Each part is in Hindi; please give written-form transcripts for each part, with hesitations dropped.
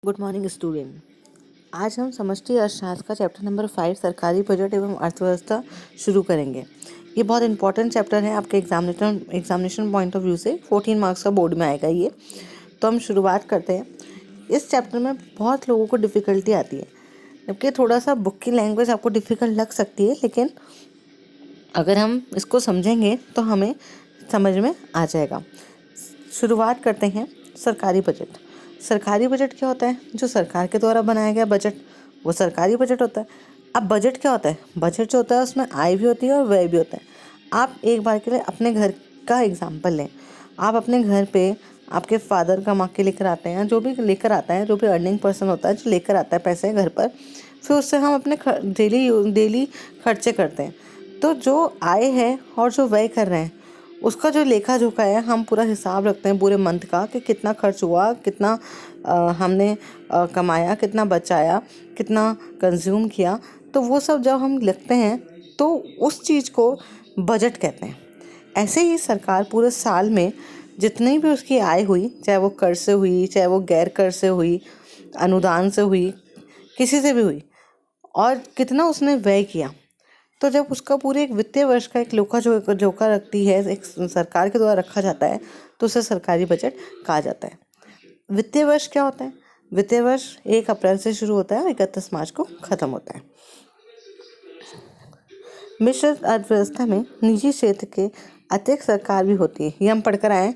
Good morning student. आज हम समष्टि अर्थशास्त्र का चैप्टर नंबर 5 सरकारी बजट एवं अर्थव्यवस्था शुरू करेंगे। ये बहुत इंपॉर्टेंट चैप्टर है आपके एग्जामिनेशन पॉइंट ऑफ व्यू से। 14 मार्क्स का बोर्ड में आएगा ये। तो हम शुरुआत करते हैं। इस चैप्टर में बहुत लोगों को डिफ़िकल्टी आती है, जबकि थोड़ा सा बुक की लैंग्वेज आपको डिफ़िकल्ट लग सकती है, लेकिन अगर हम इसको समझेंगे तो हमें समझ में आ जाएगा। शुरुआत करते हैं। सरकारी बजट। सरकारी बजट क्या होता है? जो सरकार के द्वारा बनाया गया बजट, वो सरकारी बजट होता है। अब बजट क्या होता है? बजट जो होता है उसमें आय भी होती है और व्यय भी होता है। आप एक बार के लिए अपने घर का एग्जाम्पल लें। आप अपने घर पे आपके फादर कमा के लेकर आते हैं, जो भी लेकर आता है, जो भी अर्निंग पर्सन होता है, जो लेकर आता है पैसे घर पर, फिर उससे हम अपने डेली खर्चे करते हैं। तो जो आय है और जो व्यय कर रहे हैं, उसका जो लेखा जोखा है, हम पूरा हिसाब रखते हैं पूरे मंथ का कि कितना खर्च हुआ, कितना हमने कमाया, कितना बचाया, कितना कंज्यूम किया। तो वो सब जब हम लिखते हैं तो उस चीज़ को बजट कहते हैं। ऐसे ही सरकार पूरे साल में जितनी भी उसकी आय हुई, चाहे वो कर से हुई, चाहे वो गैर कर से हुई, अनुदान से हुई, किसी से भी हुई, और कितना उसने व्यय किया, तो जब उसका पूरे एक वित्तीय वर्ष का एक लेखा जोखा रखती है, एक सरकार के द्वारा रखा जाता है, तो उसे सरकारी बजट कहा जाता है। वित्तीय वर्ष क्या होता है? वित्तीय वर्ष 1 अप्रैल से शुरू होता है और 31 मार्च को खत्म होता है। मिश्रित अर्थव्यवस्था में निजी क्षेत्र के अतिरिक्त सरकार भी होती है। ये हम पढ़कर आए।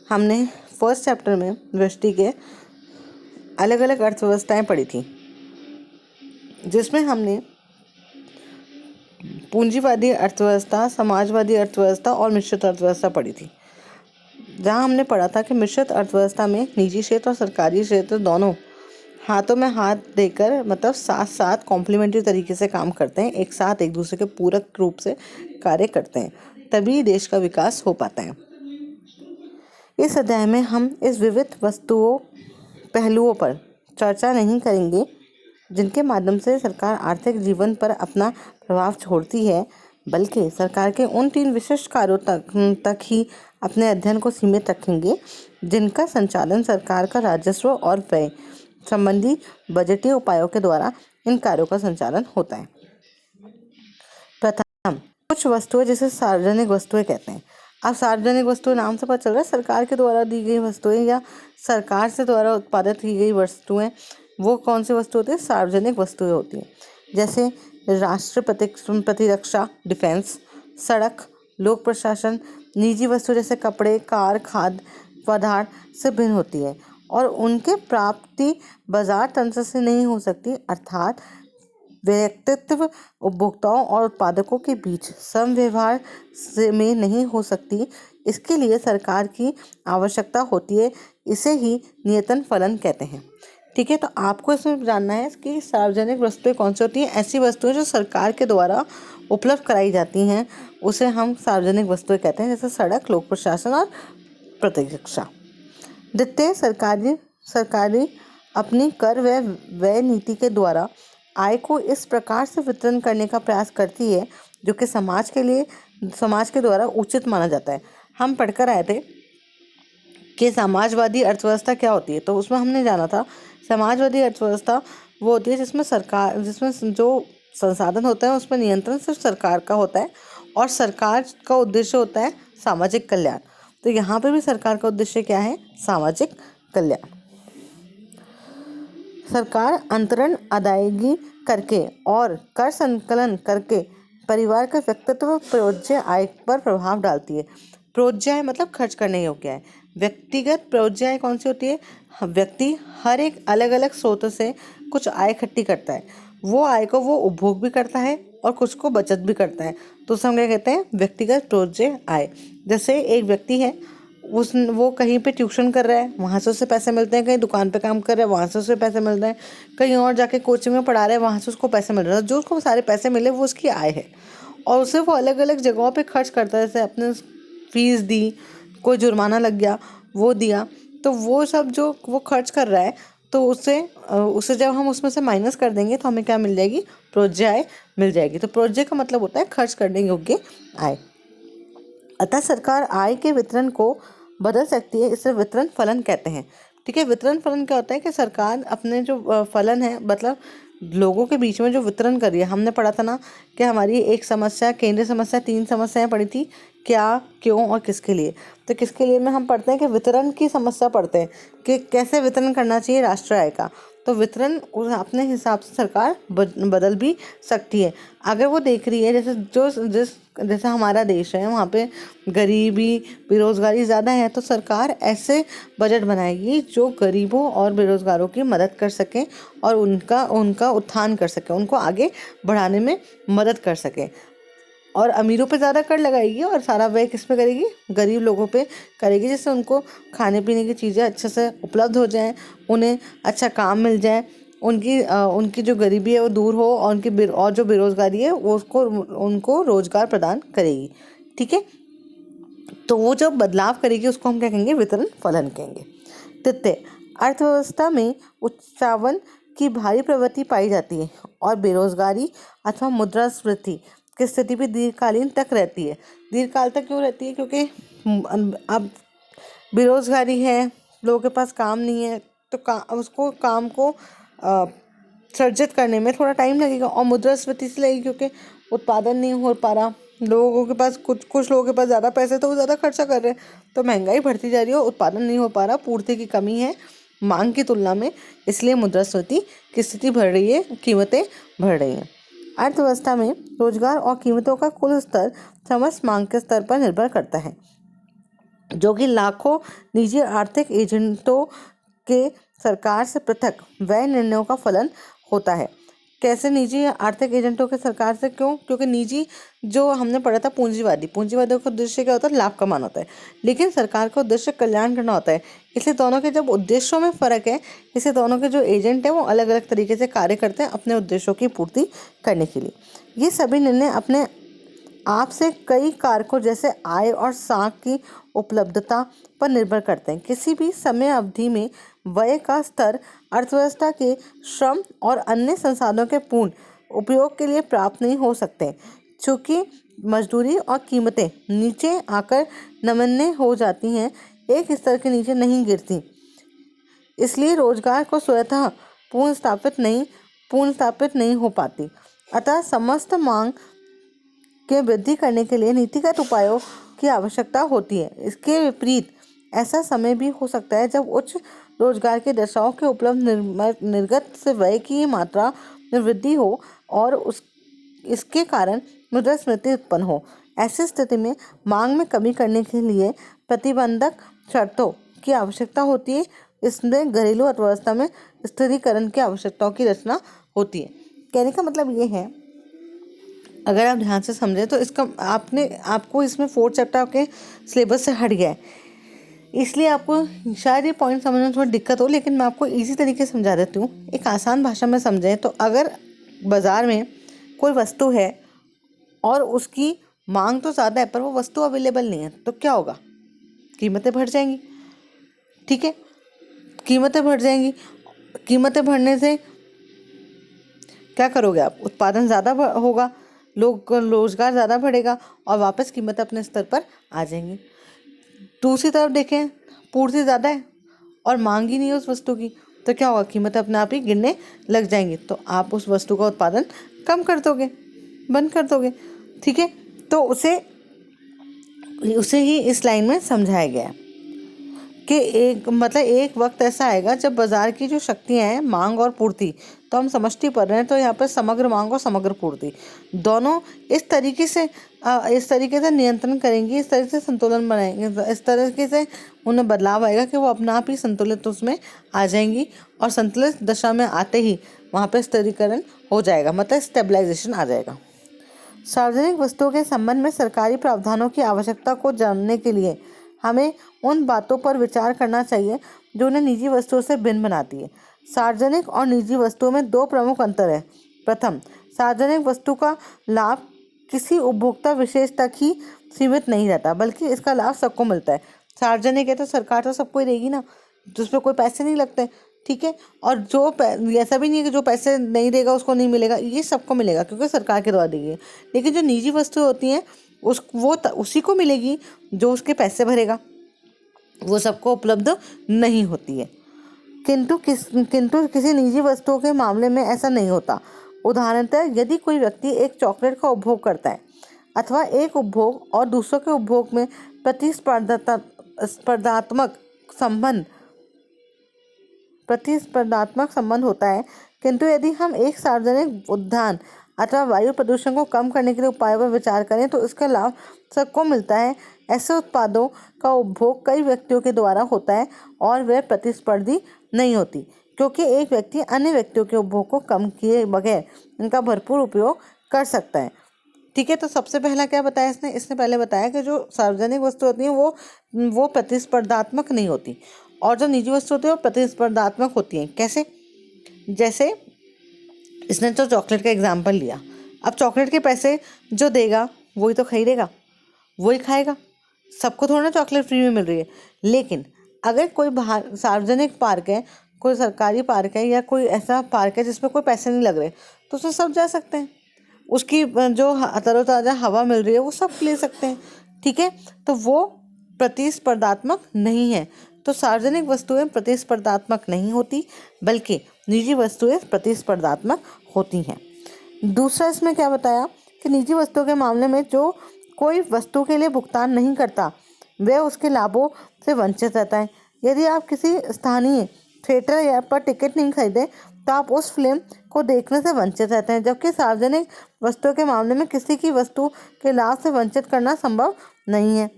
हमने फर्स्ट चैप्टर में व्यष्टि के अलग अलग अर्थव्यवस्थाएं पढ़ी थी, जिसमें हमने पूंजीवादी अर्थव्यवस्था, समाजवादी अर्थव्यवस्था और मिश्रित अर्थव्यवस्था पढ़ी थी। जहाँ हमने पढ़ा था कि मिश्रित अर्थव्यवस्था में निजी क्षेत्र और सरकारी क्षेत्र दोनों हाथों में हाथ देकर, मतलब साथ साथ कॉम्प्लीमेंट्री तरीके से काम करते हैं, एक साथ एक दूसरे के पूरक रूप से कार्य करते हैं, तभी देश का विकास हो पाता है। इस अध्याय में हम इस विविध पहलुओं पर चर्चा नहीं करेंगे जिनके माध्यम से सरकार आर्थिक जीवन पर अपना प्रभाव छोड़ती है, बल्कि सरकार के उन 3 विशिष्ट कार्यों तक ही अपने अध्ययन को सीमित रखेंगे जिनका संचालन सरकार का राजस्व और व्यय संबंधी बजटीय उपायों के द्वारा इन कार्यों का संचालन होता है। प्रथम, कुछ वस्तुएं जिसे सार्वजनिक वस्तुएं कहते हैं। अब सार्वजनिक वस्तुएं नाम से पता चल रहा है, सरकार के द्वारा दी गई वस्तुएं या सरकार से द्वारा उत्पादित की गई वस्तुएं, वो कौन सी वस्तु होती है? सार्वजनिक वस्तुएं होती हैं। जैसे राष्ट्र प्रतिरक्षा, डिफेंस, सड़क, लोक प्रशासन। निजी वस्तु जैसे कपड़े, कार, खाद्य पदार्थ से भिन्न होती है और उनके प्राप्ति बाजार तंत्र से नहीं हो सकती, अर्थात व्यक्तित्व उपभोक्ताओं और उत्पादकों के बीच समव्यवहार में नहीं हो सकती। इसके लिए सरकार की आवश्यकता होती है। इसे ही नियतन फलन कहते हैं। ठीक है, तो आपको इसमें जानना है कि सार्वजनिक वस्तुएं कौन सी होती हैं। ऐसी वस्तुएं जो सरकार के द्वारा उपलब्ध कराई जाती हैं, उसे हम सार्वजनिक वस्तुएं कहते हैं, जैसे सड़क, लोक प्रशासन और प्रतिरक्षा। द्वितीय, सरकारी अपनी कर व व्यय नीति के द्वारा आय को इस प्रकार से वितरण करने का प्रयास करती है जो कि समाज के द्वारा उचित माना जाता है। हम पढ़कर आए थे कि समाजवादी अर्थव्यवस्था क्या होती है, तो उसमें हमने जाना था समाजवादी अर्थव्यवस्था वो होती है जिसमें जो संसाधन होता है उसमें नियंत्रण सिर्फ सरकार का होता है और सरकार का उद्देश्य होता है सामाजिक कल्याण। तो यहाँ पर भी सरकार का उद्देश्य क्या है? सामाजिक कल्याण। सरकार अंतरण अदायगी करके और कर संकलन करके परिवार के व्यक्तित्व प्रयोज्य आय पर प्रभाव डालती है। प्रयोज्य आय मतलब खर्च करने योग्य आय। व्यक्तिगत प्रयोज्य आय कौन सी होती है? व्यक्ति हर एक अलग अलग स्रोत से कुछ आय इकट्ठी करता है, वो आय को वो उपभोग भी करता है और कुछ को बचत भी करता है, तो उसे हम क्या कहते हैं? व्यक्तिगत प्रयोज्य आय। जैसे एक व्यक्ति है, वो कहीं पे ट्यूशन कर रहा है, वहाँ से उसे पैसे मिलते हैं, कहीं दुकान पे काम कर रहा है, वहाँ से उसे पैसे मिल रहे हैं, कहीं और जाके कोचिंग में पढ़ा रहा है, वहाँ से उसको पैसे मिल रहे हैं। जो उसको सारे पैसे मिले वो उसकी आय है और उसे वो अलग अलग जगहों पे खर्च करता है। जैसे अपने फीस दी, कोई जुर्माना लग गया वो दिया, तो वो सब जो वो खर्च कर रहा है, तो उसे जब हम उसमें से माइनस कर देंगे तो हमें क्या मिल जाएगी? प्रोज्य आय मिल जाएगी। तो प्रोज्य का मतलब होता है खर्च करने योग्य आय। अतः सरकार आय के वितरण को बदल सकती है, इसे वितरण फलन कहते हैं। ठीक है। वितरण फलन क्या होता है कि सरकार अपने जो फलन है मतलब लोगों के बीच में जो वितरण कर रही है। हमने पढ़ा था ना कि हमारी एक समस्या, केंद्रीय समस्या, 3 समस्याएं पढ़ी थी, क्या, क्यों और किसके लिए। तो किसके लिए में हम पढ़ते हैं कि वितरण की समस्या पढ़ते हैं कि कैसे वितरण करना चाहिए राष्ट्र आय का। तो वितरण अपने हिसाब से सरकार बदल भी सकती है। अगर वो देख रही है जैसे हमारा देश है वहाँ पे गरीबी, बेरोजगारी ज़्यादा है, तो सरकार ऐसे बजट बनाएगी जो गरीबों और बेरोजगारों की मदद कर सके और उनका उत्थान कर सके, उनको आगे बढ़ाने में मदद कर सके। और अमीरों पे ज़्यादा कर लगाएगी और सारा व्यय किस पे करेगी? गरीब लोगों पे करेगी, जिससे उनको खाने पीने की चीज़ें अच्छे से उपलब्ध हो जाएं, उन्हें अच्छा काम मिल जाए, उनकी जो गरीबी है वो दूर हो और और जो बेरोजगारी है वो उनको रोजगार प्रदान करेगी। ठीक है। तो वो जब बदलाव करेगी उसको हम क्या कहेंगे? वितरण फलन कहेंगे। तृतीय, अर्थव्यवस्था में उच्चावल की भारी प्रवृत्ति पाई जाती है और बेरोजगारी अथवा मुद्रास्फीति की स्थिति भी दीर्घकालीन तक रहती है। दीर्घकाल तक क्यों रहती है? क्योंकि अब बेरोजगारी है, लोगों के पास काम नहीं है, तो उसको काम को सर्जित करने में थोड़ा टाइम लगेगा। और मुद्रास्फीति इसलिए लगेगी क्योंकि उत्पादन नहीं हो पा रहा, लोगों के पास कुछ लोगों के पास ज़्यादा पैसे तो वो ज़्यादा खर्चा कर रहे हैं, तो महंगाई बढ़ती जा रही है, उत्पादन नहीं हो पा रहा, पूर्ति की कमी है मांग की तुलना में, इसलिए मुद्रास्फीति की स्थिति बढ़ रही है, कीमतें बढ़ रही हैं। अर्थव्यवस्था में रोजगार और कीमतों का कुल स्तर समस्त मांग के स्तर पर निर्भर करता है, जो कि लाखों निजी आर्थिक एजेंटों के सरकार से पृथक व्यय निर्णयों का फलन होता है। कैसे निजी आर्थिक एजेंटों के सरकार से? क्यों? क्योंकि निजी जो हमने पढ़ा था पूंजीवादियों का उद्देश्य क्या होता है? लाभ कमाना होता है, लेकिन सरकार का उद्देश्य कल्याण करना होता है। इसलिए दोनों के जब उद्देश्यों में फर्क है, इसलिए दोनों के जो एजेंट हैं वो अलग अलग तरीके से कार्य करते हैं अपने उद्देश्यों की पूर्ति करने के लिए। ये सभी निर्णय अपने आप से कई कारकों जैसे आय और साख की उपलब्धता पर निर्भर करते हैं। किसी भी समय अवधि में व्यय का स्तर अर्थव्यवस्था के श्रम और अन्य संसाधनों के पूर्ण उपयोग के लिए प्राप्त नहीं हो सकते, चूँकि मजदूरी और कीमतें नीचे आकर नगण्य हो जाती हैं, एक स्तर के नीचे नहीं गिरती। इसलिए रोजगार को स्वतः पूर्ण स्थापित नहीं हो पाती। अतः समस्त मांग के वृद्धि करने के लिए नीतिगत उपायों की आवश्यकता होती है। इसके विपरीत ऐसा समय भी हो सकता है जब उच्च रोजगार की दशाओं के उपलब्ध निर्गत से व्यय की मात्रा में वृद्धि हो और इसके कारण मुद्रास्फीति उत्पन्न हो। ऐसी स्थिति में मांग में कमी करने के लिए प्रतिबंधक शर्तों की आवश्यकता होती है। इसमें घरेलू अर्थव्यवस्था में स्थिरीकरण की आवश्यकताओं की रचना होती है। कहने का मतलब ये है, अगर आप ध्यान से समझें तो इसका आपको इसमें 4th चैप्टर के सिलेबस से हट गया है, इसलिए आपको शायद ये पॉइंट समझने में थोड़ी दिक्कत हो, लेकिन मैं आपको इजी तरीके से समझा देती हूँ, एक आसान भाषा में समझें तो। अगर बाज़ार में कोई वस्तु है और उसकी मांग तो ज़्यादा है पर वो वस्तु अवेलेबल नहीं है, तो क्या होगा? कीमतें बढ़ जाएंगी। ठीक है, कीमतें बढ़ जाएंगी। कीमतें बढ़ने से क्या करोगे आप? उत्पादन ज़्यादा होगा, रोजगार ज़्यादा बढ़ेगा और वापस कीमतें अपने स्तर पर आ जाएंगी। दूसरी तरफ देखें, पूर्ति ज़्यादा है और मांग ही नहीं है उस वस्तु की, तो क्या होगा? कीमतें अपने आप ही गिरने लग जाएंगी, तो आप उस वस्तु का उत्पादन कम कर दोगे, बंद कर दोगे। ठीक है, तो उसे ही इस लाइन में समझाया गया है कि एक वक्त ऐसा आएगा जब बाजार की जो शक्तियाँ हैं, मांग और पूर्ति, तो हम समष्टि पढ़ रहे हैं, तो यहाँ पर समग्र मांग और समग्र पूर्ति दोनों इस तरीके से नियंत्रण करेंगी, इस तरह से संतुलन बनाएंगे, इस तरीके से उन्हें बदलाव आएगा कि वो अपने आप ही संतुलित उसमें आ जाएंगी और संतुलित दशा में आते ही वहाँ पर स्थिरीकरण हो जाएगा, मतलब स्टेबलाइजेशन आ जाएगा। सार्वजनिक वस्तुओं के संबंध में सरकारी प्रावधानों की आवश्यकता को जानने के लिए हमें उन बातों पर विचार करना चाहिए जो उन्हें निजी वस्तुओं से भिन्न बनाती है। सार्वजनिक और निजी वस्तुओं में 2 प्रमुख अंतर है। प्रथम, सार्वजनिक वस्तु का लाभ किसी उपभोक्ता विशेष तक ही सीमित नहीं रहता, बल्कि इसका लाभ सबको मिलता है। सार्वजनिक है तो सरकार तो सबको ही देगी ना, जिसमें कोई पैसे नहीं लगते। ठीक है, और ऐसा भी नहीं है कि जो पैसे नहीं देगा उसको नहीं मिलेगा, ये सबको मिलेगा क्योंकि सरकार के द्वारा दी है। लेकिन जो निजी वस्तुएं होती हैं उसी को मिलेगी जो उसके पैसे भरेगा, वो सबको उपलब्ध नहीं होती है। किंतु किसी निजी वस्तुओं के मामले में ऐसा नहीं होता। उदाहरणतः यदि कोई व्यक्ति एक चॉकलेट का उपभोग करता है अथवा एक उपभोग और दूसरों के उपभोग में प्रतिस्पर्धात्मक संबंध होता है, किंतु यदि हम एक सार्वजनिक उद्यान अथवा वायु प्रदूषण को कम करने के लिए उपायों पर विचार करें तो इसका लाभ सबको मिलता है। ऐसे उत्पादों का उपभोग कई व्यक्तियों के द्वारा होता है और वह प्रतिस्पर्धी नहीं होती, क्योंकि एक व्यक्ति अन्य व्यक्तियों के उपभोग को कम किए बगैर इनका भरपूर उपयोग कर सकता है। ठीक है, तो सबसे पहला क्या बताया इसने पहले बताया कि जो सार्वजनिक वस्तु होती हैं वो प्रतिस्पर्धात्मक नहीं होती और जो निजी वस्तु होती है वो प्रतिस्पर्धात्मक होती हैं। कैसे? जैसे इसने तो चॉकलेट का एग्जाम्पल लिया। अब चॉकलेट के पैसे जो देगा वही तो खरीदेगा, वही खाएगा। सबको थोड़ा ना चॉकलेट फ्री में मिल रही है। लेकिन अगर कोई बाहर सार्वजनिक पार्क है, कोई सरकारी पार्क है या कोई ऐसा पार्क है जिसमें कोई पैसे नहीं लग रहे, तो उसमें सब जा सकते हैं। उसकी जो तरोताज़ा हवा मिल रही है वो सब ले सकते हैं। ठीक है, तो वो प्रतिस्पर्धात्मक नहीं है। तो सार्वजनिक वस्तुएं प्रतिस्पर्धात्मक नहीं होती, बल्कि निजी वस्तुएं प्रतिस्पर्धात्मक होती हैं। दूसरा इसमें क्या बताया कि निजी वस्तुओं के मामले में जो कोई वस्तु के लिए भुगतान नहीं करता वह उसके लाभों से वंचित रहता है। यदि आप किसी स्थानीय थिएटर या पर टिकट नहीं खरीदे तो आप उस फिल्म को देखने से वंचित रहते हैं, जबकि सार्वजनिक वस्तुओं के मामले में किसी की वस्तु के लाभ से वंचित करना संभव नहीं है,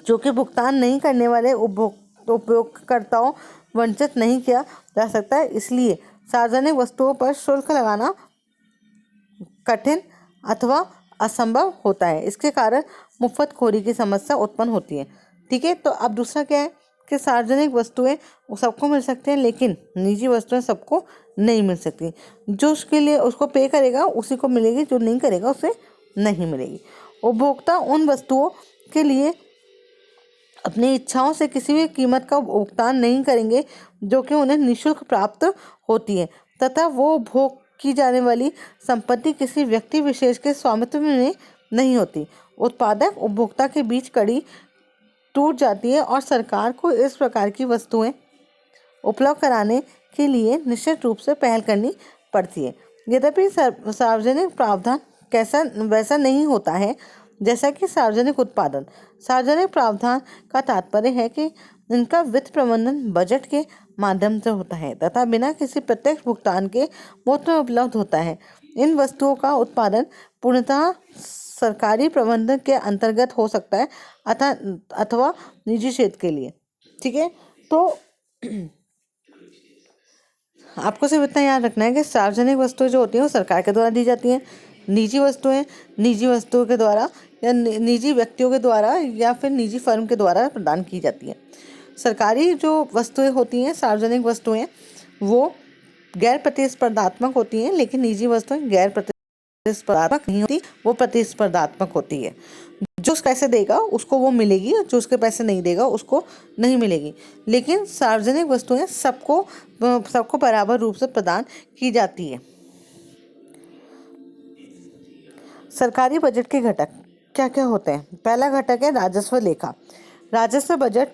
जो कि भुगतान नहीं करने वाले उपयोगकर्ताओं वंचित नहीं किया जा सकता है। इसलिए सार्वजनिक वस्तुओं पर शुल्क लगाना कठिन अथवा असंभव होता है। इसके कारण मुफ्तखोरी की समस्या उत्पन्न होती है। ठीक है, तो अब दूसरा क्या है कि सार्वजनिक वस्तुएं सबको मिल सकती हैं, लेकिन निजी वस्तुएं सबको नहीं मिल सकती। जो उसके लिए उसको पे करेगा उसी को मिलेगी, जो नहीं करेगा उसे नहीं मिलेगी। उपभोक्ता उन वस्तुओं के लिए अपनी इच्छाओं से किसी भी कीमत का भुगतान नहीं करेंगे जो कि उन्हें निःशुल्क प्राप्त होती है, तथा वो उपभोग की जाने वाली संपत्ति किसी व्यक्ति विशेष के स्वामित्व में नहीं होती। उत्पादक उपभोक्ता के बीच कड़ी टूट जाती है और सरकार को इस प्रकार की वस्तुएं उपलब्ध कराने के लिए निश्चित रूप से पहल करनी पड़ती है। यद्यपि सार्वजनिक प्रावधान वैसा नहीं होता है जैसा कि सार्वजनिक उत्पादन। सार्वजनिक प्रावधान का तात्पर्य है कि इनका वित्त प्रबंधन बजट के माध्यम से होता है तथा बिना किसी प्रत्यक्ष भुगतान के मुफ्त में उपलब्ध होता है। इन वस्तुओं का उत्पादन पूर्णतः सरकारी प्रबंधन के अंतर्गत हो सकता है अथवा निजी क्षेत्र के लिए। ठीक है, तो आपको सिर्फ इतना याद रखना है कि सार्वजनिक वस्तुएं जो होती हैं वो सरकार के द्वारा दी जाती हैं। निजी वस्तुएं निजी वस्तुओं के द्वारा या निजी व्यक्तियों के द्वारा या फिर निजी फर्म के द्वारा प्रदान की जाती हैं। सरकारी जो वस्तुएं होती हैं, सार्वजनिक वस्तुएं, वो गैर प्रतिस्पर्धात्मक होती हैं, लेकिन निजी वस्तुएं गैर प्रतिस्पर्धात्मक नहीं होती, वो प्रतिस्पर्धात्मक होती है। जो उसके पैसे देगा उसको वो मिलेगी, जो उसके पैसे नहीं देगा उसको नहीं मिलेगी। लेकिन सार्वजनिक वस्तुएं सबको बराबर रूप से प्रदान की जाती है। सरकारी बजट के घटक क्या क्या होते हैं? पहला घटक है राजस्व लेखा। राजस्व बजट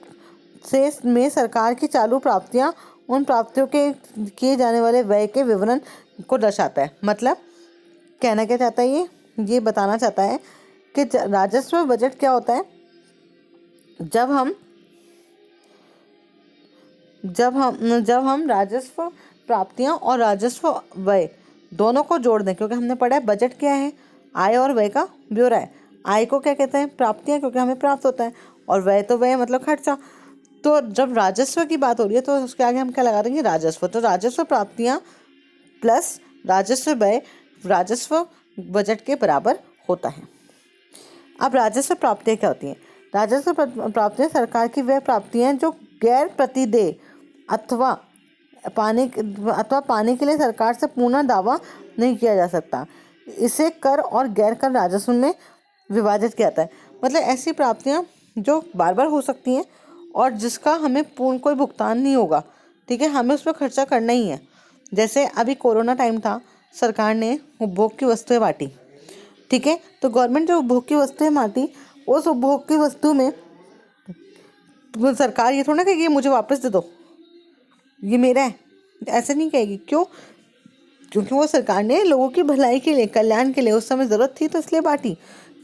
में सरकार की चालू प्राप्तियां उन प्राप्तियों के किए जाने वाले व्यय के विवरण को दर्शाता है। मतलब कहना क्या चाहता है, ये बताना चाहता है कि राजस्व बजट क्या होता है। जब हम राजस्व प्राप्तियां और राजस्व व्यय दोनों को जोड़ दें, क्योंकि हमने पढ़ा है बजट क्या है, आय और व्यय का ब्यौरा है। आय को क्या कहते हैं? प्राप्तियां, क्योंकि हमें प्राप्त होता है, और व्यय तो व्यय मतलब खर्चा। तो जब राजस्व की बात हो रही है तो उसके आगे हम क्या लगा देंगे? राजस्व। तो राजस्व प्राप्तियां प्लस राजस्व व्यय राजस्व बजट के बराबर होता है। अब राजस्व प्राप्तियां क्या होती हैं? राजस्व प्राप्तियां सरकार की वह प्राप्तियां जो गैर प्रतिदेय अथवा पाने के लिए सरकार से पूर्ण दावा नहीं किया जा सकता। इसे कर और गैर कर राजस्व में विभाजित किया जाता है। मतलब ऐसी प्राप्तियां जो बार बार हो सकती हैं और जिसका हमें पूर्ण कोई भुगतान नहीं होगा। ठीक है, हमें उस पर खर्चा करना ही है। जैसे अभी कोरोना टाइम था, सरकार ने उपभोग की वस्तुएं बांटी। ठीक है, तो गवर्नमेंट जो उपभोग की वस्तुएं बांटी, उस उपभोग की वस्तु में सरकार ये थोड़ा ना कि ये मुझे वापस दे दो, ये मेरा है, ऐसे नहीं कहेगी। क्यों? क्योंकि वो सरकार ने लोगों की भलाई के लिए, कल्याण के लिए उस समय ज़रूरत थी तो इसलिए बांटी।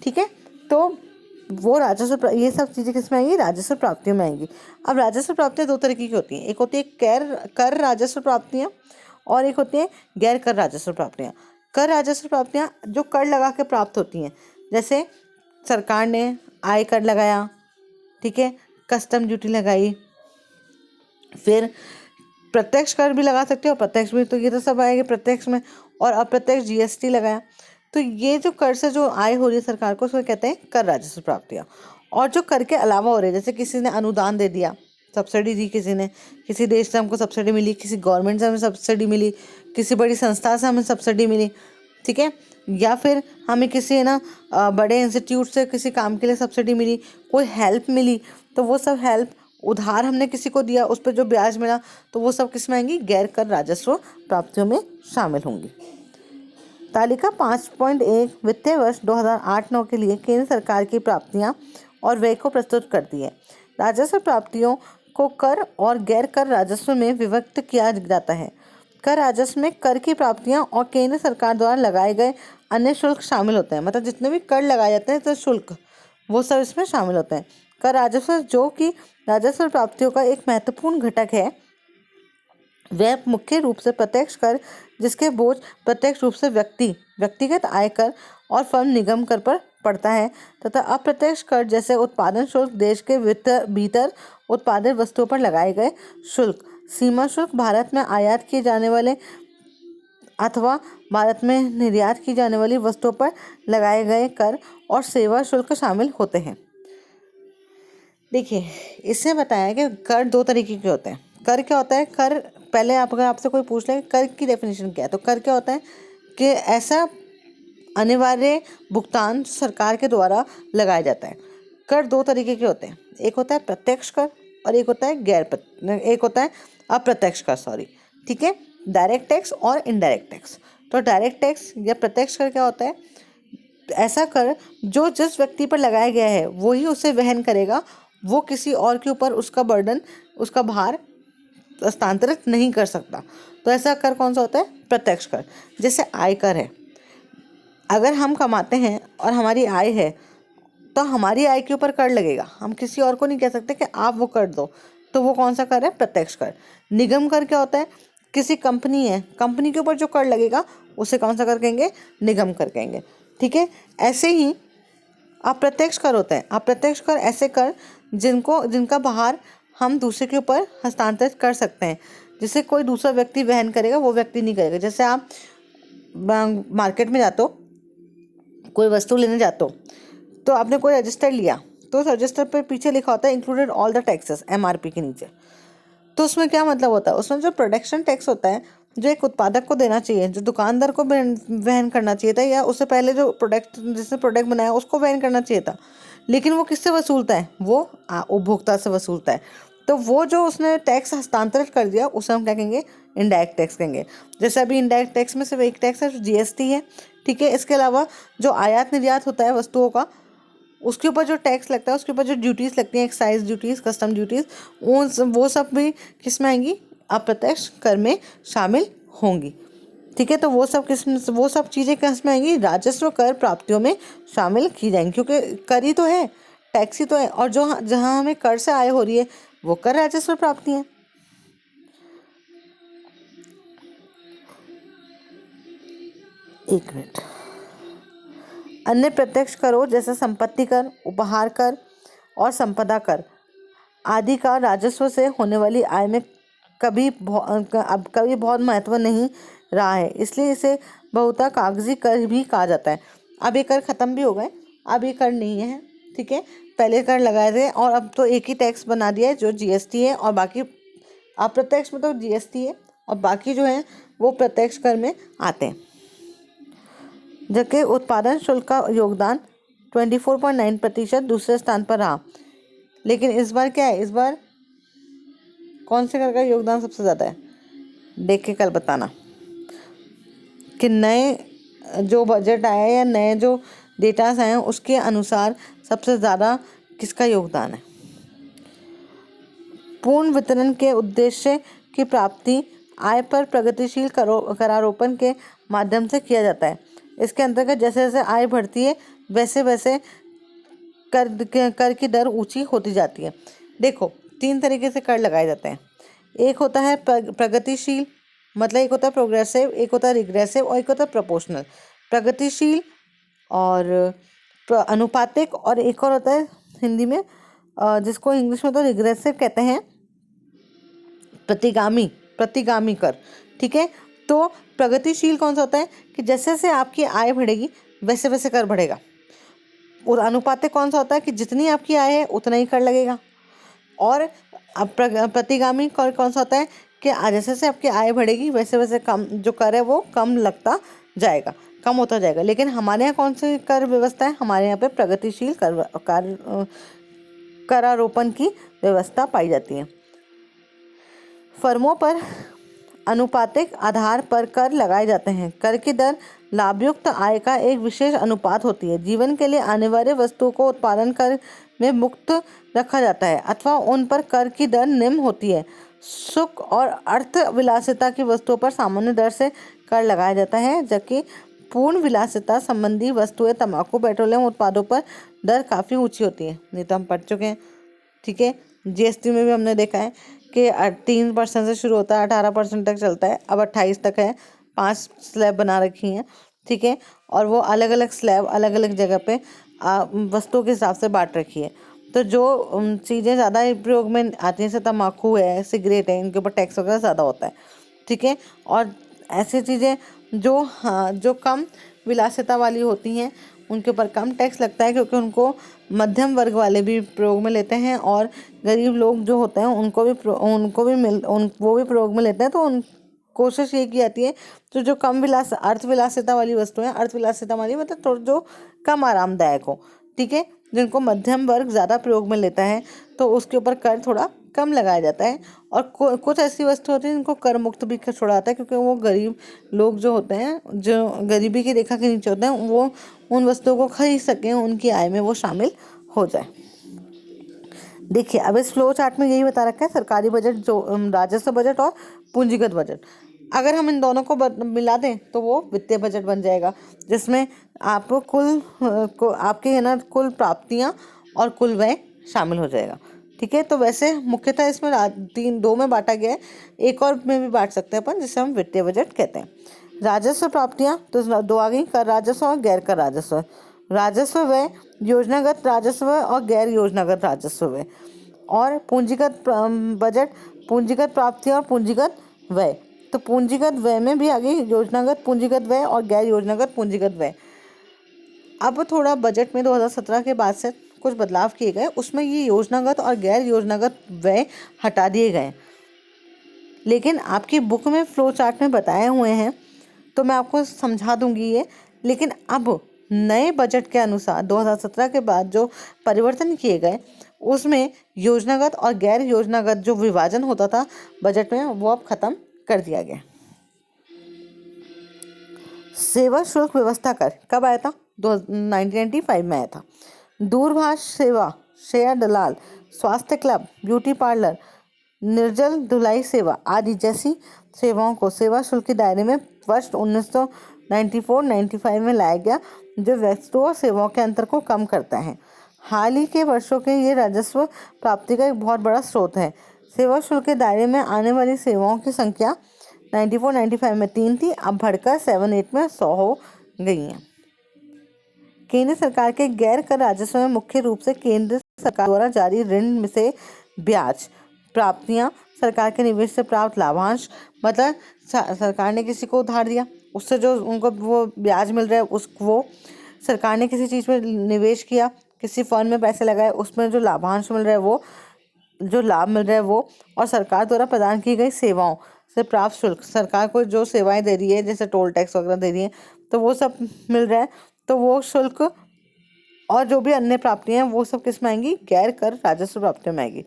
ठीक है, तो वो राजस्व, ये सब चीज़ें किस में आएंगी? राजस्व प्राप्तियों में आएंगी। अब राजस्व प्राप्तियाँ दो तरीके की होती हैं, एक होती है कर राजस्व प्राप्तियाँ और एक होती है गैर कर राजस्व प्राप्तियाँ। कर राजस्व प्राप्तियाँ जो कर लगा के प्राप्त होती हैं, जैसे सरकार ने आय कर लगाया, ठीक है, कस्टम ड्यूटी लगाई, फिर प्रत्यक्ष कर भी लगा सकते हो, प्रत्यक्ष भी, तो ये तो सब आएगा प्रत्यक्ष में, और अप्रत्यक्ष जीएसटी लगाया। तो ये जो कर से जो आय हो रही है सरकार को, उसको कहते हैं कर राजस्व प्राप्तियाँ। और जो कर के अलावा हो रही है, जैसे किसी ने अनुदान दे दिया, सब्सिडी दी, किसी ने, किसी देश से हमको सब्सिडी मिली, किसी गवर्नमेंट से हमें सब्सिडी मिली, किसी बड़ी संस्था से हमें सब्सिडी मिली, ठीक है, या फिर हमें किसी ना बड़े इंस्टीट्यूट से किसी काम के लिए सब्सिडी मिली, कोई हेल्प मिली, तो वो सब हेल्प, उधार हमने किसी को दिया, उस पर जो ब्याज मिला, तो वो सब किस में आएंगी? गैर कर राजस्व प्राप्तियों में शामिल होंगी। तालिका 5.1 वित्तीय वर्ष 2008-9 के लिए केंद्र सरकार की प्राप्तियां और व्यय को प्रस्तुत करती है। राजस्व प्राप्तियों को कर और गैर कर राजस्व में विभक्त किया जाता है। कर राजस्व में कर की प्राप्तियां और केंद्र सरकार द्वारा लगाए गए अन्य शुल्क शामिल होते हैं। मतलब जितने भी कर लगाए जाते हैं तो शुल्क, वो सब इसमें शामिल होते हैं। कर राजस्व जो कि राजस्व प्राप्तियों का एक महत्वपूर्ण घटक है, वह मुख्य रूप से प्रत्यक्ष कर, जिसके बोझ प्रत्यक्ष रूप से व्यक्तिगत आयकर और फर्म निगम कर पर पड़ता है, तथा अप्रत्यक्ष कर जैसे उत्पादन शुल्क, देश के भीतर उत्पादित वस्तुओं पर लगाए गए शुल्क, सीमा शुल्क, भारत में आयात किए जाने वाले अथवा भारत में निर्यात की जाने वाली वस्तुओं पर लगाए गए कर और सेवा शुल्क शामिल होते हैं। देखिए, इससे बताया कि कर दो तरीके के होते हैं। कर क्या होता है? कर, पहले अगर आपसे कोई पूछ ले कर की डेफिनेशन क्या है, तो कर क्या होता है कि ऐसा अनिवार्य भुगतान सरकार के द्वारा लगाया जाता है। कर दो तरीके के होते हैं, एक होता है प्रत्यक्ष कर और एक होता है अप्रत्यक्ष कर, सॉरी, ठीक है, डायरेक्ट टैक्स और इनडायरेक्ट टैक्स। तो डायरेक्ट टैक्स या प्रत्यक्ष कर क्या होता है? ऐसा कर जो जिस व्यक्ति पर लगाया गया है वो ही उसे वहन करेगा, वो किसी और के ऊपर उसका बर्डन, उसका भार हस्तांतरित नहीं कर सकता। तो ऐसा कर कौन सा होता है? प्रत्यक्ष कर। जैसे आयकर है, अगर हम कमाते हैं और हमारी आय है तो हमारी आय के ऊपर कर लगेगा, हम किसी और को नहीं कह सकते कि आप वो कर दो, तो वो कौन सा कर है? प्रत्यक्ष कर। निगम कर क्या होता है? किसी कंपनी है, कंपनी के ऊपर जो कर लगेगा उसे कौन सा कर कहेंगे? निगम कर कहेंगे, ठीक है। ऐसे ही अप्रत्यक्ष कर होता है। अप्रत्यक्ष कर ऐसे कर जिनका भार हम दूसरे के ऊपर हस्तांतरित कर सकते हैं, जिसे कोई दूसरा व्यक्ति वहन करेगा, वो व्यक्ति नहीं करेगा। जैसे आप मार्केट में जाते हो, कोई वस्तु लेने जाते हो, तो आपने कोई रजिस्टर लिया, तो उस रजिस्टर पर पीछे लिखा होता है included all the taxes, MRP के नीचे। तो उसमें क्या मतलब होता है? उसमें जो प्रोडक्शन टैक्स होता है, जो एक उत्पादक को देना चाहिए, जो दुकानदार को वहन करना चाहिए था, या उससे पहले जो जिसने प्रोडक्ट बनाया उसको वहन करना चाहिए था, लेकिन वो किससे वसूलता है? वो उपभोक्ता से वसूलता है। तो वो जो उसने टैक्स हस्तांतरित कर दिया उसे हम क्या कहेंगे? इनडायरेक्ट टैक्स कहेंगे। जैसे अभी इनडायरेक्ट टैक्स में सिर्फ एक टैक्स है, GST है, ठीक है। इसके अलावा जो आयात निर्यात होता है वस्तुओं का, उसके ऊपर जो टैक्स लगता है, उसके ऊपर जो ड्यूटीज़ लगती हैं, एक्साइज ड्यूटीज़, कस्टम ड्यूटीज़, वो सब भी किस में आएंगी? अप्रत्यक्ष कर में शामिल होंगी, ठीक है। तो वो सब चीज़ें किस में आएंगी? राजस्व कर प्राप्तियों में शामिल की जाएंगी, क्योंकि कर ही तो है, टैक्स ही तो है, और जो जहाँ हमें कर से आय हो रही है वो कर राजस्व प्राप्ति है। एक मिनट। अन्य प्रत्यक्ष करों जैसे संपत्ति कर, उपहार कर और संपदा कर आदि का राजस्व से होने वाली आय में कभी बहुत महत्व नहीं रहा है, इसलिए इसे बहुता कागजी कर भी कहा जाता है। अब ये कर खत्म भी हो गए, अब ये कर नहीं है, ठीक है। पहले कर लगाए थे और अब तो एक ही टैक्स बना दिया है जो GST है, और बाकी अप्रत्यक्ष में तो GST है और बाकी जो है वो प्रत्यक्ष कर में आते हैं। जबकि उत्पादन शुल्क का योगदान 24.9% दूसरे स्थान पर रहा। लेकिन इस बार क्या है? इस बार कौन से कर का योगदान सबसे ज़्यादा है? देख के कल बताना कि नए जो बजट आया या नए जो डेटास आए हैं उसके अनुसार सबसे ज़्यादा किसका योगदान है। पूर्ण वितरण के उद्देश्य की प्राप्ति आय पर प्रगतिशील करारोपण के माध्यम से किया जाता है। इसके अंतर्गत जैसे जैसे आय बढ़ती है वैसे वैसे कर की दर ऊंची होती जाती है। देखो, 3 तरीके से कर लगाए जाते हैं। एक होता है प्रगतिशील, मतलब एक होता है प्रोग्रेसिव, एक होता है रिग्रेसिव और एक होता है प्रोपोर्शनल। प्रगतिशील और अनुपातिक, और एक और होता है हिंदी में जिसको इंग्लिश में तो रिग्रेसिव कहते हैं, प्रतिगामी कर। ठीक है, तो प्रगतिशील कौन सा होता है कि जैसे जैसे आपकी आय बढ़ेगी वैसे वैसे कर बढ़ेगा। और अनुपातिक कौन सा होता है कि जितनी आपकी आय है उतना ही कर लगेगा। और प्रतिगामी कर कौन सा होता है कि जैसे जैसे आपकी आय बढ़ेगी वैसे वैसे कम जो कर है वो कम लगता जाएगा, कम होता जाएगा। लेकिन हमारे यहाँ कौन सी कर व्यवस्था है? हमारे यहाँ पे प्रगतिशील करारोपण की व्यवस्था पाई जाती है। फर्मों पर अनुपातिक आधार पर कर लगाए जाते हैं। कर की दर लाभयुक्त आय का एक विशेष अनुपात होती है। जीवन के लिए अनिवार्य वस्तुओं को उत्पादन कर में मुक्त रखा जाता है अथवा उन पर कर की दर निम्न होती है। सुख और अर्थ विलासिता की वस्तुओं पर सामान्य दर से कर लगाया जाता है, जबकि पूर्ण विलासिता संबंधी वस्तुएं, तंबाकू, पेट्रोलियम उत्पादों पर दर काफ़ी ऊंची होती है। नहीं तो हम पढ़ चुके हैं। ठीक है, जीएसटी में भी हमने देखा है कि 3% से शुरू होता है, 18% तक चलता है, अब 28 तक है। 5 स्लैब बना रखी हैं। ठीक है, और वो अलग अलग स्लैब अलग अलग जगह पे वस्तुओं के हिसाब से बांट रखी है। तो जो चीज़ें ज़्यादा प्रयोग में आती हैं, जैसे तम्बाकू है, सिगरेट है, इनके ऊपर टैक्स वगैरह ज़्यादा होता है। ठीक है, और ऐसी चीज़ें जो कम विलासिता वाली होती हैं उनके ऊपर कम टैक्स लगता है, क्योंकि उनको मध्यम वर्ग वाले भी प्रयोग में लेते हैं और गरीब लोग जो होते हैं वो भी प्रयोग में लेते हैं। तो कोशिश ये की जाती है तो जो कम अर्थविलासिता वाली वस्तुएं, अर्थविलासिता वाली मतलब थोड़ा जो कम आरामदायक हो, ठीक है, जिनको मध्यम वर्ग ज़्यादा प्रयोग में लेता है, तो उसके ऊपर कर थोड़ा कम लगाया जाता है। और कुछ ऐसी वस्तु होती है जिनको कर मुक्त भी छोड़ा जाता है, क्योंकि वो गरीब लोग जो होते हैं, जो गरीबी की रेखा के नीचे होते हैं, वो उन वस्तुओं को खरीद सकें, उनकी आय में वो शामिल हो जाए। देखिए, अब इस फ्लो चार्ट में यही बता रखा है सरकारी बजट, जो राजस्व बजट और पूंजीगत बजट। अगर हम इन दोनों को मिला दें तो वो वित्तीय बजट बन जाएगा, जिसमें आप आपके है ना कुल प्राप्तियां और कुल व्यय शामिल हो जाएगा। ठीक है, तो वैसे मुख्यतः इसमें दो में बांटा गया है, एक और में भी बांट सकते हैं अपन, जिसे हम वित्तीय बजट कहते हैं। राजस्व प्राप्तियां तो 2 आ गई, कर राजस्व और गैर कर राजस्व। राजस्व व्यय, योजनागत राजस्व और गैर योजनागत राजस्व व्यय। और पूंजीगत बजट, पूंजीगत प्राप्तियां और पूंजीगत व्यय। तो पूंजीगत व्यय में भी आ गई योजनागत पूंजीगत व्यय और गैर योजनागत पूंजीगत व्यय। अब थोड़ा बजट में 2017 के बाद से कुछ बदलाव किए गए, उसमें ये योजनागत और गैर योजनागत व्यय हटा दिए गए। लेकिन आपकी बुक में फ्लो चार्ट में बताए हुए हैं, तो मैं आपको समझा दूंगी ये। लेकिन अब नए बजट के अनुसार 2017 के बाद जो परिवर्तन किए गए, उसमें योजनागत और गैर योजनागत जो विभाजन होता था बजट में, वो अब खत्म कर दिया गया। सेवा शुल्क व्यवस्था कर कब आया था? 1995 में आया था। दूरभाष सेवा, शेयर दलाल, स्वास्थ्य क्लब, ब्यूटी पार्लर, निर्जल धुलाई सेवा आदि जैसी सेवाओं को सेवा शुल्क के दायरे में वर्ष 1994-95 में लाया गया, जो वस्तुओं और सेवाओं के अंतर को कम करता है। हाल ही के वर्षों के ये राजस्व प्राप्ति का एक बहुत बड़ा स्रोत है। सेवा शुल्क के दायरे में आने वाली सेवाओं की संख्या 94-95 में 3 थी, अब बढ़कर 7-8 में 100 हो गई हैं। केंद्र सरकार के गैर कर राजस्व में मुख्य रूप से केंद्र सरकार द्वारा जारी ऋण से ब्याज, प्राप्तियां, सरकार के निवेश से प्राप्त लाभांश, मतलब सरकार ने किसी को उधार दिया, उससे जो उनको वो ब्याज मिल रहा है, वो सरकार ने किसी चीज़ में निवेश किया, किसी फंड में पैसे लगाए, उसमें जो लाभांश मिल रहा है, वो जो लाभ मिल रहा है वो, और सरकार द्वारा प्रदान की गई सेवाओं से प्राप्त शुल्क, सरकार को जो सेवाएं दे रही है, जैसे टोल टैक्स वगैरह दे रही है, तो वो सब मिल रहा है, तो वो शुल्क और जो भी अन्य प्राप्तियां हैं वो सब किस में आएंगी? गैर कर राजस्व प्राप्तियों में आएगी।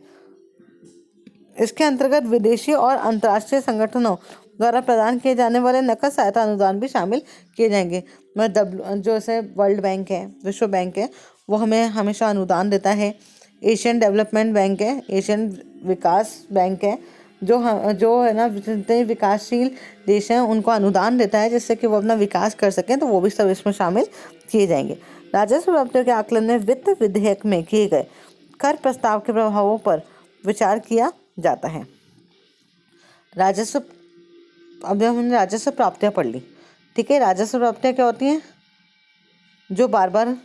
इसके अंतर्गत विदेशी और अंतर्राष्ट्रीय संगठनों द्वारा प्रदान किए जाने वाले नकद सहायता अनुदान भी शामिल किए जाएंगे। मतलब जो ऐसे वर्ल्ड बैंक है, विश्व बैंक है, वो हमें हमेशा अनुदान देता है। एशियन डेवलपमेंट बैंक है, एशियन विकास बैंक है, जो है ना जितने विकासशील देश हैं उनको अनुदान देता है जिससे कि वो अपना विकास कर सकें, तो वो भी सब इसमें शामिल किए जाएंगे। राजस्व प्राप्तियों के आकलन में वित्त विधेयक में किए गए कर प्रस्ताव के प्रभावों पर विचार किया जाता है। राजस्व, अब हमने राजस्व प्राप्तियां पढ़ ली, ठीक है। राजस्व प्राप्तियां क्या होती हैं? जो बार बार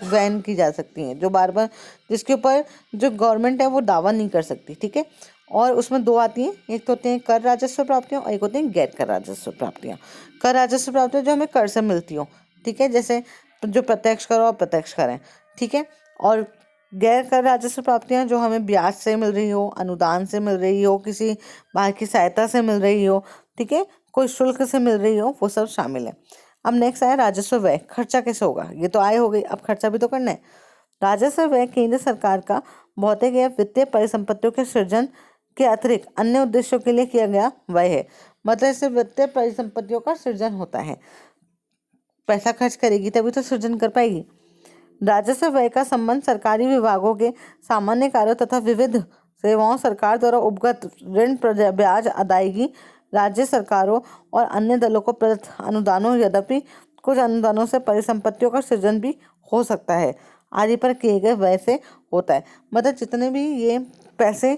वहन की जा सकती हैं, जो बार बार जिसके ऊपर जो गवर्नमेंट है वो दावा नहीं कर सकती, ठीक है। और उसमें दो आती हैं, एक तो होते हैं कर राजस्व प्राप्तियां और एक होते हैं गैर कर राजस्व प्राप्तियां। कर राजस्व प्राप्तियां जो हमें कर से मिलती हो, ठीक है, जैसे जो प्रत्यक्ष कर और अप्रत्यक्ष कर हैं, ठीक है। और गैर कर राजस्व प्राप्तियां जो हमें ब्याज से मिल रही हो, अनुदान से मिल रही हो, किसी बाहर की सहायता से मिल रही हो, ठीक है, कोई शुल्क से मिल रही हो, वो सब शामिल है। अब नेक्स्ट आया राजस्व व्यय। खर्चा कैसे होगा? ये तो आय हो गई, अब खर्चा भी तो करना है। राजस्व व्यय केंद्र सरकार का भौतिक या वित्तीय परिसंपत्तियों के सृजन के अतिरिक्त अन्य उद्देश्यों के लिए किया गया व्यय है। मतलब इससे वित्तीय परिसंपत्तियों का सृजन होता है। पैसा खर्च करेगी तभी तो सृजन कर पाएगी। राजस्व व्यय का संबंध सरकारी विभागों के सामान्य कार्यों तथा विविध सेवाओं, सरकार द्वारा उपगत ऋण, ब्याज अदायगी, राज्य सरकारों और अन्य दलों को प्रदत्त अनुदानों, यद्यपि कुछ अनुदानों से परिसंपत्तियों का सृजन भी हो सकता है, आदि पर किए गए व्यय से होता है। मतलब जितने भी ये पैसे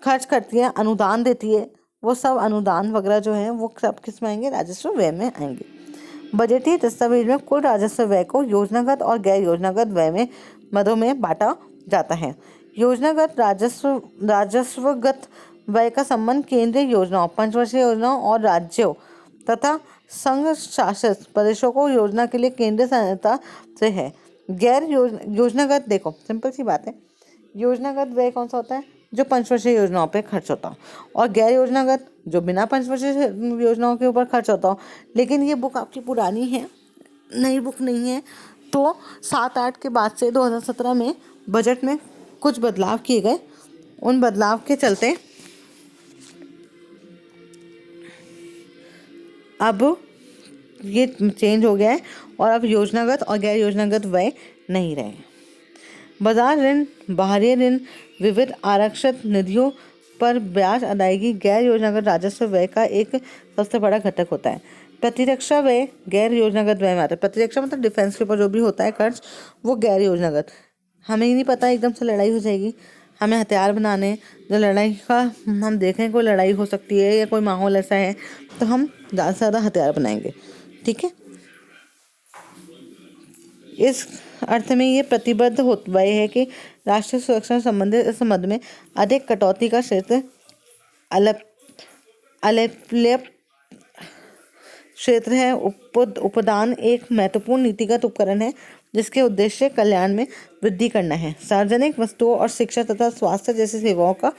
खर्च करती है, अनुदान देती है, वो सब अनुदान वगैरह जो है वो सब किस में आएंगे? राजस्व व्यय में आएंगे। बजटीय दस्तावेज में कुल राजस्व व्यय को योजनागत और गैर योजनागत व्यय में मदों में बांटा जाता है। योजनागत राजस्वगत व्यय का संबंध केंद्रीय योजनाओं, पंचवर्षीय योजनाओं और राज्यों तथा संघ शासित प्रदेशों को योजना के लिए केंद्रीय सहायता से है। गैर योजनागत, देखो सिंपल सी बात है, योजनागत व्यय कौन सा होता है? जो पंचवर्षीय योजनाओं पे खर्च होता हो, और गैर योजनागत जो बिना पंचवर्षीय योजनाओं के ऊपर खर्च होता हो। लेकिन ये बुक आपकी पुरानी है, नई बुक नहीं है, तो 7-8 के बाद से 2017 में बजट में कुछ बदलाव किए गए। उन बदलाव के चलते अब ये चेंज हो गया है और अब योजनागत और गैर योजनागत व्यय नहीं रहे। बाजार ऋण, बाहरी ऋण, विविध आरक्षित निधियों पर ब्याज अदायगी गैर योजनागत राजस्व व्यय का एक सबसे बड़ा घटक होता है। प्रतिरक्षा व्यय गैर योजनागत व्यय में आता है। प्रतिरक्षा मतलब डिफेंस के ऊपर जो भी होता है खर्च, वो गैर योजनागत। हमें ही नहीं पता एकदम से लड़ाई हो जाएगी, हमें हथियार बनाने, जो लड़ाई का हम देखें कोई लड़ाई हो सकती है या कोई माहौल ऐसा है तो हम ज़्यादा से ज़्यादा हथियार बनाएंगे, ठीक है। इस अर्थ में ये प्रतिबद्ध व्यय है कि राष्ट्रीय सुरक्षा से संबंधित इस संबंध में अधिक कटौती का क्षेत्र अलेप्य क्षेत्र है। उपदान एक महत्वपूर्ण नीतिगत उपकरण है जिसके उद्देश्य कल्याण में वृद्धि करना है। सार्वजनिक वस्तुओं और शिक्षा तथा स्वास्थ्य जैसी सेवाओं का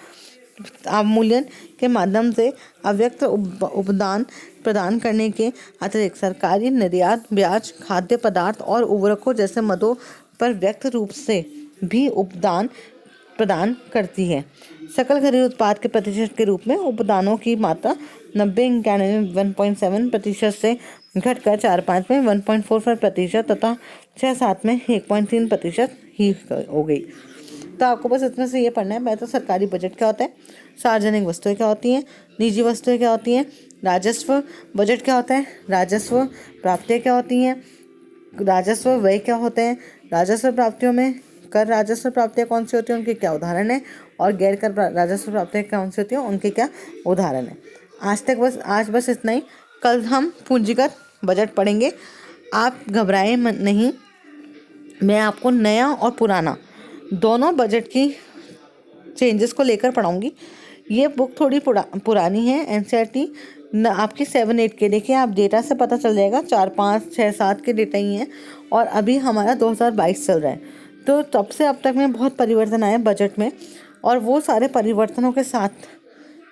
अवमूल्यन के माध्यम से अव्यक्त उपदान प्रदान करने के अतिरिक्त सरकारी निर्यात, ब्याज, खाद्य पदार्थ और उर्वरकों जैसे मदों पर व्यक्त रूप से भी उपदान प्रदान करती है। सकल घरेलू उत्पाद के प्रतिशत के रूप में उपदानों की मात्रा 1.7% से घटकर 4-5 में 1.45% तथा 6-7 में 1.3% ही हो गई। तो आपको बस इतना से ये पढ़ना है। मैं तो सरकारी बजट क्या होता है, सार्वजनिक वस्तुएं क्या होती हैं, निजी वस्तुएं क्या होती हैं, राजस्व बजट क्या होता है, राजस्व प्राप्तियां क्या होती हैं, राजस्व व्यय क्या होते हैं, राजस्व प्राप्तियों में कर राजस्व प्राप्तियां कौन सी होती हैं, उनके क्या उदाहरण हैं, और गैर कर राजस्व प्राप्तियां कौन सी होती हैं, उनके क्या उदाहरण हैं। आज बस इतना ही। कल हम पूंजीगत बजट पढ़ेंगे। आप घबराएं नहीं, मैं आपको नया और पुराना दोनों बजट की चेंजेस को लेकर पढ़ाऊंगी। ये बुक थोड़ी पुरानी है, एनसीईआरटी आपकी 7-8 के, देखिए आप डेटा से पता चल जाएगा, 4-5-6-7 के डेटा ही हैं और अभी हमारा 2022 चल रहा है। तो तब से अब तक में बहुत परिवर्तन आए बजट में, और वो सारे परिवर्तनों के साथ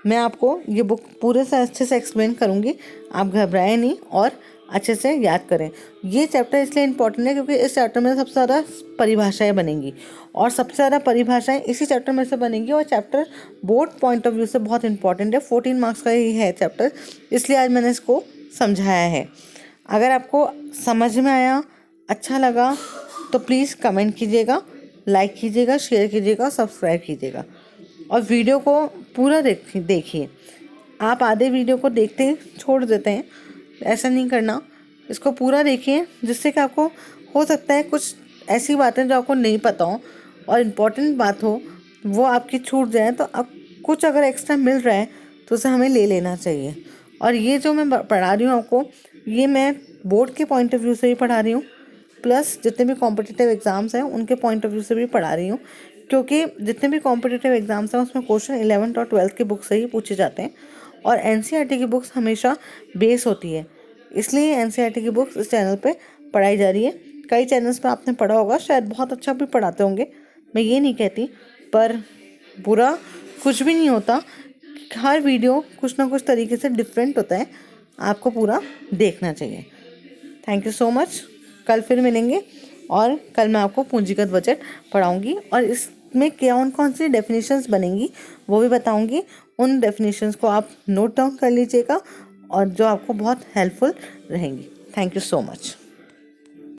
मैं आपको ये बुक पूरे से अच्छे से एक्सप्लेन करूँगी। आप घबराएं नहीं और अच्छे से याद करें। ये चैप्टर इसलिए इम्पोर्टेंट है क्योंकि इस चैप्टर में सबसे ज़्यादा परिभाषाएं बनेंगी और सबसे ज़्यादा परिभाषाएं इसी चैप्टर में से बनेंगी, और chapter board point of view से बहुत इंपॉर्टेंट है। 14 मार्क्स का ही है चैप्टर, इसलिए आज मैंने इसको समझाया है। अगर आपको समझ में आया, अच्छा लगा तो प्लीज़ कमेंट कीजिएगा, लाइक कीजिएगा, शेयर कीजिएगा, सब्सक्राइब कीजिएगा। और वीडियो को पूरा देखिए। आप आधे वीडियो को देखते ही छोड़ देते हैं, ऐसा नहीं करना। इसको पूरा देखिए, जिससे कि आपको हो सकता है कुछ ऐसी बातें जो आपको नहीं पता हो और इम्पोर्टेंट बात हो वो आपकी छूट जाए, तो आप कुछ अगर एक्स्ट्रा मिल रहा है तो उसे हमें ले लेना चाहिए। और ये जो मैं पढ़ा रही हूँ आपको, ये मैं बोर्ड के पॉइंट ऑफ व्यू से भी पढ़ा रही हूँ, प्लस जितने भी कॉम्पिटिटिव एग्ज़ाम्स हैं उनके पॉइंट ऑफ व्यू से भी पढ़ा रही हूँ, क्योंकि जितने भी कॉम्पिटिटिव एग्ज़ाम्स हैं उसमें क्वेश्चन 11th और 12th की बुक से ही पूछे जाते हैं और एनसीईआरटी की बुक्स हमेशा बेस होती है। इसलिए एनसीईआरटी की बुक्स इस चैनल पे पढ़ाई जा रही है। कई चैनल्स पे आपने पढ़ा होगा, शायद बहुत अच्छा भी पढ़ाते होंगे, मैं ये नहीं कहती, पर बुरा कुछ भी नहीं होता। हर वीडियो कुछ ना कुछ तरीके से डिफरेंट होता है, आपको पूरा देखना चाहिए। Thank you so much. कल फिर मिलेंगे और कल मैं आपको पूंजीगत बजट पढ़ाऊँगी और इसमें कौन सी डेफिनेशंस बनेंगी वो भी बताऊँगी। उन डेफिनेशंस को आप नोट डाउन कर लीजिएगा और जो आपको बहुत हेल्पफुल रहेंगी। Thank you so much.